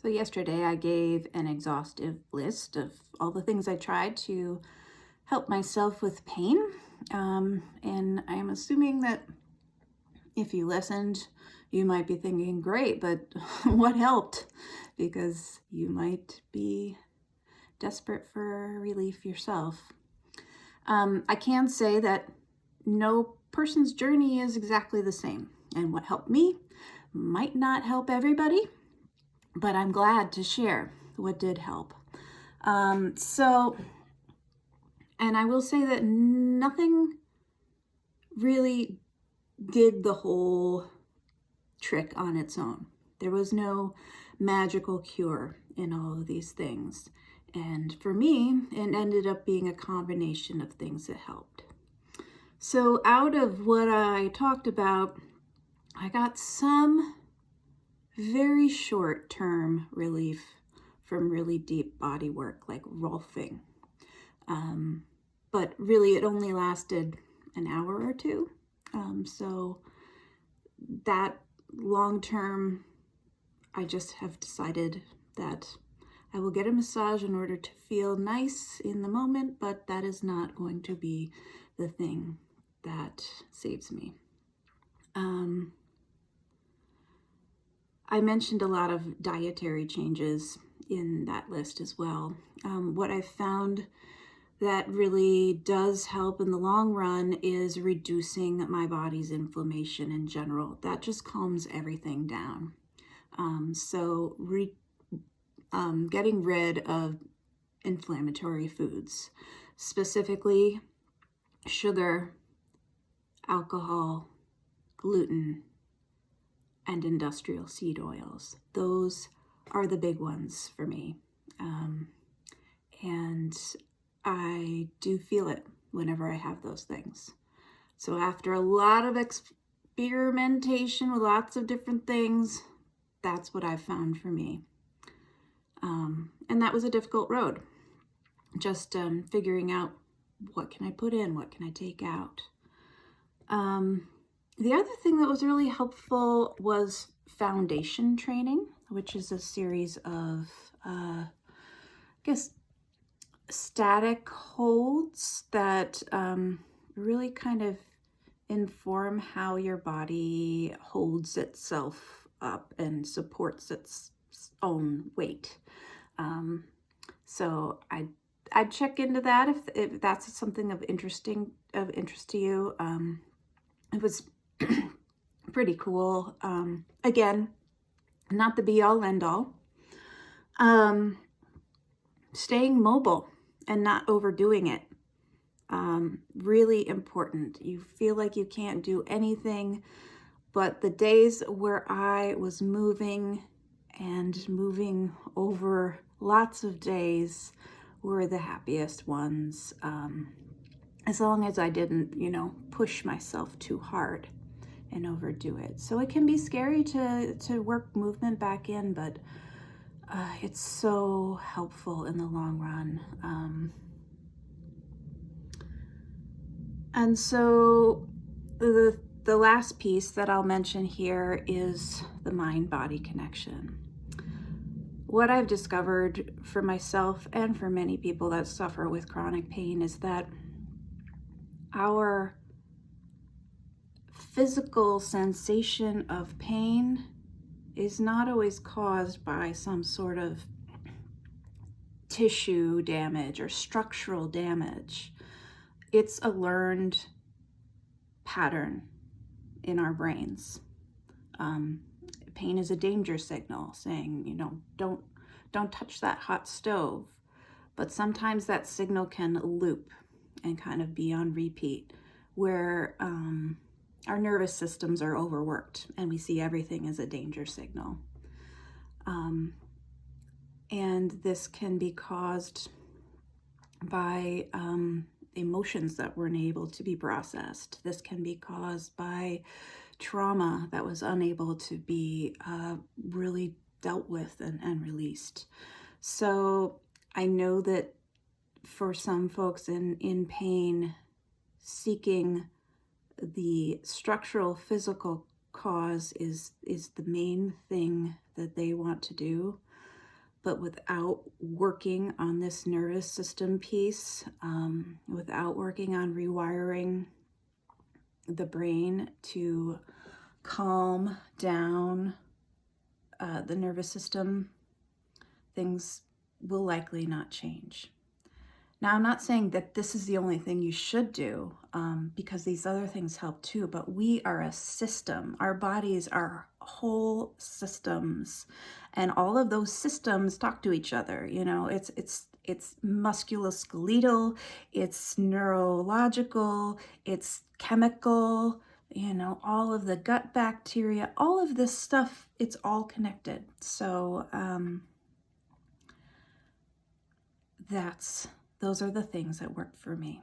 So yesterday I gave an exhaustive list of all the things I tried to help myself with pain. And I'm assuming that if you listened, you might be thinking, great, but what helped? Because you might be desperate for relief yourself. I can say that no person's journey is exactly the same. And what helped me might not help everybody, but I'm glad to share what did help. So, and I will say that nothing really did the whole trick on its own. There was no magical cure in all of these things. And for me, it ended up being a combination of things that helped. So, out of what I talked about, I got some very short term relief from really deep body work like rolfing. But really, it only lasted an hour or two. So that long term, I just have decided that I will get a massage in order to feel nice in the moment, but that is not going to be the thing that saves me. I mentioned a lot of dietary changes in that list as well. What I've found that really does help in the long run is reducing my body's inflammation in general. That just calms everything down. So getting rid of inflammatory foods, specifically sugar, alcohol, gluten, and industrial seed oils. Those are the big ones for me. And I do feel it whenever I have those things. So after a lot of experimentation with lots of different things, that's what I've found for me. And that was a difficult road. Just figuring out what can I put in, what can I take out. The other thing that was really helpful was foundation training, which is a series of, static holds that really kind of inform how your body holds itself up and supports its own weight. So I'd check into that if that's something of interest to you. It was pretty cool. Again, not the be all end all. Staying mobile and not overdoing it. Really important. You feel like you can't do anything, but the days where I was moving and moving over lots of days were the happiest ones. As long as I didn't, push myself too hard and overdo it. So it can be scary to work movement back in, but it's so helpful in the long run. And so the last piece that I'll mention here is the mind-body connection. What I've discovered for myself and for many people that suffer with chronic pain is that our physical sensation of pain is not always caused by some sort of tissue damage or structural damage. It's a learned pattern in our brains. Pain is a danger signal saying, don't touch that hot stove. But sometimes that signal can loop and kind of be on repeat, where our nervous systems are overworked and we see everything as a danger signal. And this can be caused by emotions that weren't able to be processed. This can be caused by trauma that was unable to be really dealt with and released. So I know that for some folks in pain, seeking the structural physical cause is the main thing that they want to do. but without working on this nervous system piece, without working on rewiring the brain to calm down the nervous system, things will likely not change. Now, I'm not saying that this is the only thing you should do, because these other things help too, but we are a system. Our bodies are whole systems, and all of those systems talk to each other. You know, it's musculoskeletal, it's neurological, it's chemical, you know, all of the gut bacteria, all of this stuff, it's all connected. So those are the things that work for me.